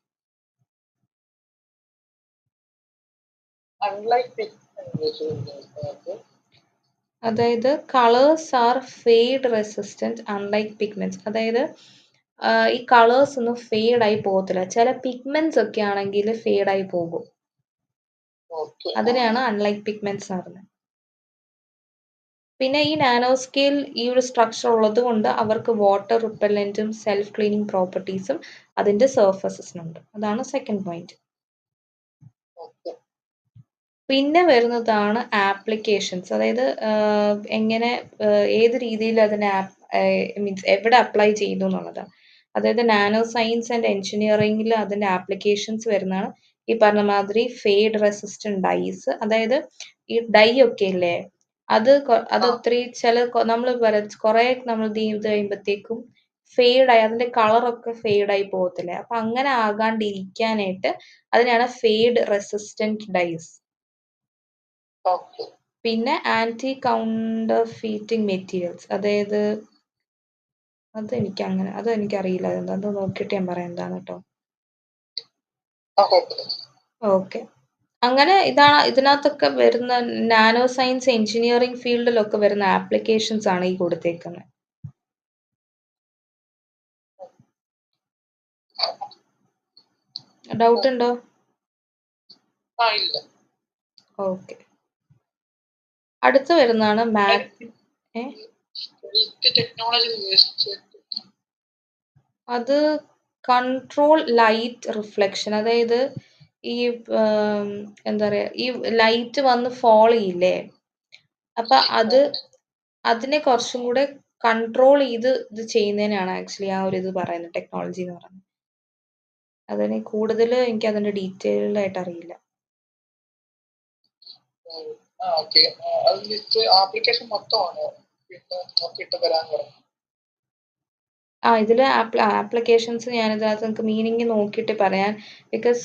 അതായത് colours R fade resistant unlike pigments. അതായത് ഈ കളേഴ്സ് ഒന്നും ഫെയ്ഡ് ആയി പോകത്തില്ല. ചില പിഗ്മെന്റ്സ് ഒക്കെ ആണെങ്കിൽ ഫെയ്ഡ് ആയി പോകും. അതിനെയാണ് അൺലൈക്ക് പിഗ്മെന്റ്സ് എന്ന് പറയുന്നത്. പിന്നെ ഈ നാനോ സ്കെയിൽ ഈ ഒരു സ്ട്രക്ചർ ഉള്ളത് കൊണ്ട് അവർക്ക് വാട്ടർ റിപ്പല്ലന്റും സെൽഫ് ക്ലീനിങ് പ്രോപ്പർട്ടീസും അതിന്റെ സർഫസസിനുണ്ട്. അതാണ് സെക്കൻഡ് പോയിന്റ്. പിന്നെ വരുന്നതാണ് ആപ്ലിക്കേഷൻസ്. അതായത് എങ്ങനെ ഏത് രീതിയിൽ അതിനെ മീൻസ് എവിടെ അപ്ലൈ ചെയ്യുന്നു എന്നുള്ളതാണ്. അതായത് നാനോ സയൻസ് ആൻഡ് എഞ്ചിനീയറിംഗിൽ അതിന്റെ ആപ്ലിക്കേഷൻസ് വരുന്നതാണ് ഈ പറഞ്ഞ മാതിരി ഫെയ്ഡ് റെസിസ്റ്റന്റ് ഡൈസ്. അതായത് ഈ ഡൈ ഒക്കെ ഇല്ലേ, അത് ഒത്തിരി നമ്മൾ കുറെ നമ്മൾ ഇത് കഴിയുമ്പോഴത്തേക്കും ഫെയ്ഡ് ആയി അതിന്റെ കളറൊക്കെ ഫെയ്ഡ് ആയി പോകത്തില്ലേ. അപ്പൊ അങ്ങനെ ആകാണ്ടിരിക്കാനായിട്ട് അതിനാണ് ഫെയ്ഡ് റെസിസ്റ്റന്റ് ഡൈസ്. പിന്നെ ആന്റി കൗണ്ടർഫീറ്റിംഗ് മെറ്റീരിയൽസ്. അതായത് അതെനിക്കറിയില്ല, അത് നോക്കിയിട്ട് ഞാൻ പറയാം എന്താണ് കേട്ടോ. ഓക്കെ, അങ്ങനെ ഇതിനകത്തൊക്കെ വരുന്ന നാനോ സയൻസ് എഞ്ചിനീയറിംഗ് ഫീൽഡിലൊക്കെ വരുന്ന ആപ്ലിക്കേഷൻസ് ആണ് ഈ കൊടുത്തേക്കുന്നത്. ഡൗട്ട് ഉണ്ടോ? ഓക്കെ, അടുത്ത് വരുന്നതാണ് അത് കൺട്രോൾ ലൈറ്റ് റിഫ്ലക്ഷൻ. അതായത് ഈ എന്താ പറയാ, ഈ ലൈറ്റ് വന്ന് ഫോൾ ചെയ്യില്ലേ, അപ്പൊ അതിനെ കുറച്ചും കൂടെ കൺട്രോൾ ചെയ്ത് ഇത് ചെയ്യുന്നതിനാണ് ആക്ച്വലി ആ ഒരു ഇത് പറയുന്നത്, ടെക്നോളജി എന്ന് പറയുന്നത്. അതിന് കൂടുതൽ എനിക്ക് അതിന്റെ ഡീറ്റെയിൽഡ് ആയിട്ട് അറിയില്ല. ഇതില് ആപ്ലിക്കേഷൻസ് ഞാൻ ഇതിനകത്ത് നിങ്ങൾക്ക് മീനിങ് നോക്കിയിട്ട് പറയാൻ. ബിക്കോസ്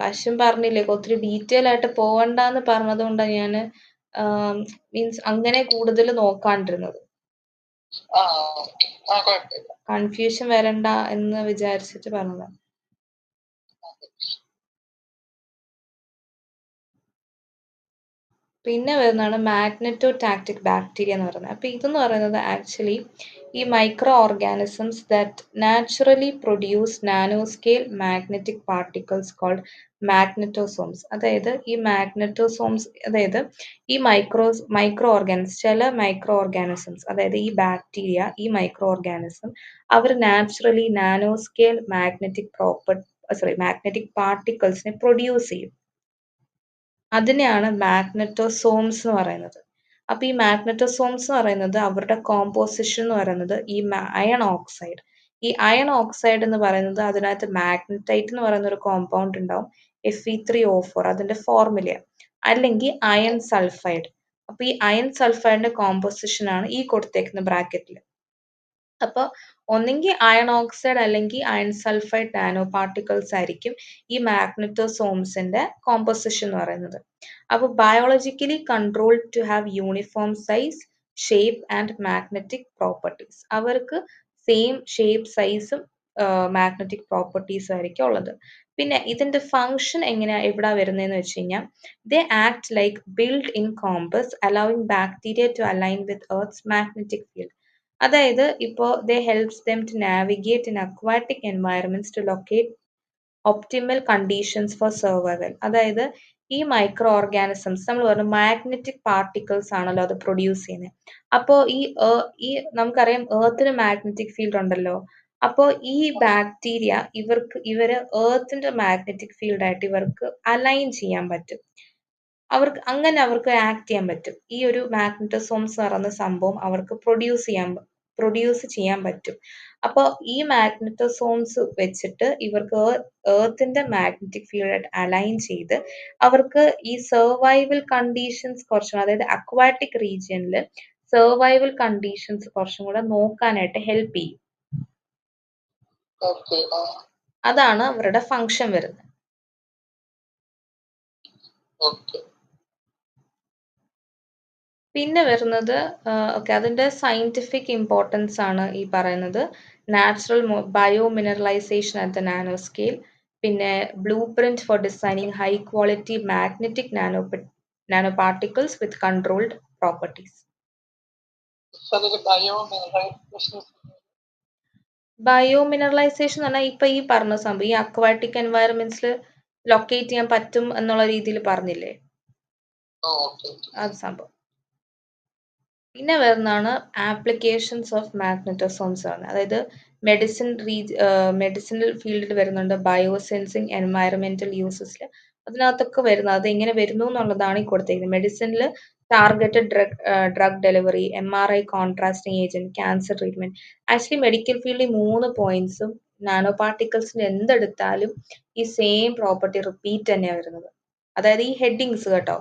അശ്വിൻ പറഞ്ഞില്ലേ ഒത്തിരി ഡീറ്റെയിൽ ആയിട്ട് പോവണ്ടെന്ന് പറഞ്ഞത് കൊണ്ടാണ് ഞാൻ മീൻസ് അങ്ങനെ കൂടുതൽ നോക്കാണ്ടിരുന്നത്. കൺഫ്യൂഷൻ വരണ്ട എന്ന് വിചാരിച്ചിട്ട് പറഞ്ഞതാണ്. പിന്നെ വരുന്നതാണ് മാഗ്നെറ്റോ ടാക്റ്റിക് ബാക്ടീരിയ എന്ന് പറയുന്നത്. അപ്പൊ ഇതെന്ന് പറയുന്നത് ആക്ച്വലി ഈ microorganisms that naturally produce nanoscale magnetic particles called magnetosomes. അതായത് ഈ മാഗ്നറ്റോസോംസ്, അതായത് ഈ മൈക്രോ ഓർഗാനിസം, ചില മൈക്രോ ഓർഗാനിസംസ്, അതായത് ഈ ബാക്ടീരിയ, ഈ മൈക്രോ ഓർഗാനിസം അവർ നാച്ചുറലി നാനോ സ്കെയിൽ മാഗ്നറ്റിക് പാർട്ടിക്കിൾസിനെ പ്രൊഡ്യൂസ് ചെയ്യും. അതിനെയാണ് മാഗ്നറ്റോസോംസ് എന്ന് പറയുന്നത്. അപ്പൊ ഈ മാഗ്നറ്റോസോംസ് എന്ന് പറയുന്നത് അവരുടെ കോമ്പോസിഷൻ എന്ന് പറയുന്നത് ഈ അയൺ ഓക്സൈഡ്, ഈ അയൺ ഓക്സൈഡ് എന്ന് പറയുന്നത് അതിനകത്ത് മാഗ്നറ്റൈറ്റ് എന്ന് പറയുന്ന ഒരു കോമ്പൗണ്ട് ഉണ്ടാവും, Fe3O4 അതിന്റെ ഫോർമുല, അല്ലെങ്കിൽ അയൺ സൾഫൈഡ്. അപ്പൊ ഈ അയൺ സൾഫൈഡിന്റെ കോമ്പോസിഷൻ ആണ് ഈ കൊടുത്തേക്കുന്ന ബ്രാക്കറ്റിൽ. അപ്പൊ ഒന്നെങ്കിൽ അയൺ ഓക്സൈഡ് അല്ലെങ്കിൽ അയൺ സൾഫൈഡ് നാനോ പാർട്ടിക്കിൾസ് ആയിരിക്കും ഈ മാഗ്നറ്റോസോംസിന്റെ കോമ്പോസിഷൻ എന്ന് പറയുന്നത്. അപ്പൊ biologically controlled to have uniform size, shape and magnetic properties. അവർക്ക് സെയിം ഷേപ്പ്, സൈസും മാഗ്നറ്റിക് പ്രോപ്പർട്ടീസും ആയിരിക്കും ഉള്ളത്. പിന്നെ ഇതിന്റെ ഫംഗ്ഷൻ എങ്ങനെയാ എവിടാ വരുന്നതെന്ന് വെച്ച് കഴിഞ്ഞാൽ, they act like build in compass allowing bacteria to align with earth's magnetic field. അതായത് ഇപ്പോൾ they helps them to navigate in aquatic environments to locate optimal conditions for survival. അതായത് ഈ മൈക്രോ ഓർഗാനിസംസ് നമ്മൾ പറഞ്ഞു മാഗ്നറ്റിക് പാർട്ടിക്കിൾസ് ആണല്ലോ അത് produce ചെയ്യുന്നത്. അപ്പോൾ ഈ നമുക്കറിയാം എർത്തിന് മാഗ്നറ്റിക് ഫീൽഡ് ഉണ്ടല്ലോ. അപ്പോൾ ഈ ബാക്ടീരിയ ഇവര് എർത്തിന്റെ മാഗ്നറ്റിക് ഫീൽഡായിട്ട് ഇവർക്ക് അലൈൻ ചെയ്യാൻ പറ്റും. അവർക്ക് ആക്ട് ചെയ്യാൻ പറ്റും. ഈ ഒരു മാഗ്നറ്റോസോംസ് പറയുന്ന സംഭവം അവർക്ക് പ്രൊഡ്യൂസ് ചെയ്യാൻ പറ്റും. അപ്പോൾ ഈ മാഗ്നറ്റോസോംസ് വെച്ചിട്ട് ഇവർക്ക് എർത്തിന്റെ മാഗ്നറ്റിക് ഫീൽഡ് അലൈൻ ചെയ്ത് അവർക്ക് ഈ സർവൈവൽ കണ്ടീഷൻസ് കുറച്ചും, അതായത് അക്വാറ്റിക് റീജിയനിൽ സർവൈവൽ കണ്ടീഷൻസ് കുറച്ചും കൂടെ നോക്കാനായിട്ട് ഹെൽപ്പ് ചെയ്യും. അതാണ് അവരുടെ ഫങ്ഷൻ വരുന്നത്. പിന്നെ വരുന്നത് ഓക്കെ, അതിന്റെ സയന്റിഫിക് ഇമ്പോർട്ടൻസ് ആണ് ഈ പറയുന്നത്. Natural biomineralization at the nanoscale, പിന്നെ blueprint for designing high quality magnetic nanoparticles with controlled properties. Biomineralization എന്ന് പറഞ്ഞാൽ ഇപ്പൊ ഈ പറഞ്ഞ സംഭവം ഈ അക്വാറ്റിക് എൻവയറമെന്റ്സിൽ ലൊക്കേറ്റ് ചെയ്യാൻ പറ്റും എന്നുള്ള രീതിയിൽ പറഞ്ഞില്ലേ, അത് സംഭവം. പിന്നെ വരുന്നതാണ് ആപ്ലിക്കേഷൻസ് ഓഫ് മാഗ്നറ്റോസോംസ് ആണ്. അതായത് മെഡിസിനൽ ഫീൽഡിൽ വരുന്നുണ്ട്, ബയോസെൻസിങ്, എൻവയറമെന്റൽ യൂസസിൽ, അതിനകത്തൊക്കെ വരുന്നത്. അത് എങ്ങനെ വരുന്നു എന്നുള്ളതാണ് ഈ കൊടുത്തിരിക്കുന്നത്. മെഡിസിനിൽ targeted drug delivery, MRI contrasting agent, cancer treatment. Actually medical ഫീൽഡിൽ 3 പോയിന്റ്സും നാനോ പാർട്ടിക്കിൾസിന്റെ എന്തെടുത്താലും ഈ സെയിം പ്രോപ്പർട്ടി റിപ്പീറ്റ് തന്നെയാണ് വരുന്നത്. അതായത് ഈ ഹെഡിങ്സ് കേട്ടോ,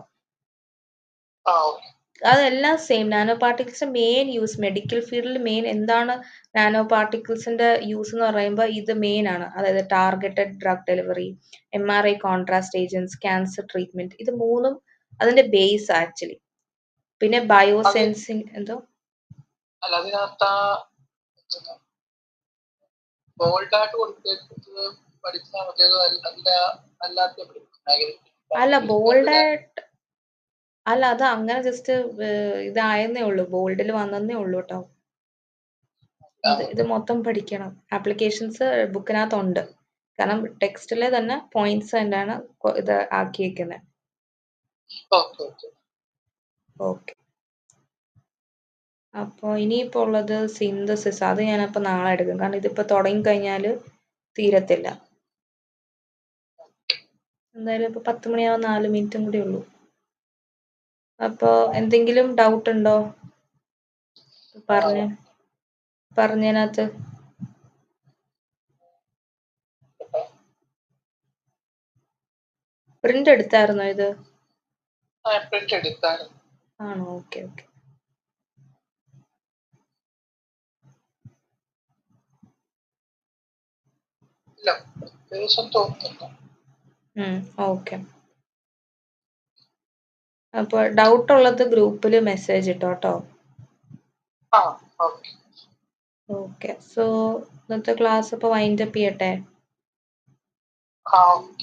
അതെല്ലാം സെയിം. നാനോ പാർട്ടിക്കിൾസിന്റെ മെയിൻ യൂസ് മെഡിക്കൽ ഫീൽഡിൽ മെയിൻ എന്താണ്, നാനോ പാർട്ടിക്കിൾസിന്റെ യൂസ് എന്ന് പറയുമ്പോൾ ഇത് മെയിൻ ആണ്. അതായത് targeted drug delivery, MRI contrast agents, cancer treatment, ഇത് മൂന്നും അതിന്റെ ബേസ് ആക്ച്വലി. പിന്നെ ബയോസെൻസിങ് എന്തോ അല്ല ബോൾഡായിട്ട് അല്ല, അത് അങ്ങനെ ജസ്റ്റ് ഇതായെന്നേ ഉള്ളൂ, ബോൾഡിൽ വന്നേ ഉള്ളൂ കേട്ടോ. ഇത് മൊത്തം പഠിക്കണം. ആപ്ലിക്കേഷൻസ് ബുക്കിനകത്തുണ്ട്, കാരണം ടെക്സ്റ്റിലെ തന്നെ പോയിന്റ്സ് തന്നെയാണ് ഇത് ആക്കിയേക്കുന്നത്. ഓക്കെ, അപ്പോൾ ഇനിയിപ്പോൾ ഉള്ളത് സിന്തസിസ്. അത് ഞാനപ്പോൾ നാളെ എടുക്കും, കാരണം ഇതിപ്പോ തുടങ്ങിക്കഴിഞ്ഞാൽ തീരത്തില്ല. എന്തായാലും ഇപ്പൊ 10 മണിയാവാൻ 4 മിനിറ്റും കൂടി ഉള്ളൂ. അപ്പോ എന്തെങ്കിലും ഡൗട്ട് ഉണ്ടോ പറഞ്ഞതിനകത്ത്? പ്രിന്റ് എടുത്തായിരുന്നോ ഇത്? ആണോ? Okay okay. ഓക്കെ. അപ്പൊ ഡൗട്ട് ഉള്ളത് ഗ്രൂപ്പിൽ മെസ്സേജ് ഇട്ടോ കേട്ടോ. ഓക്കെ, സോ ഇന്നത്തെ ക്ലാസ് ഇപ്പൊ വൈൻഡ് അപ്പ് ചെയ്യട്ടെ?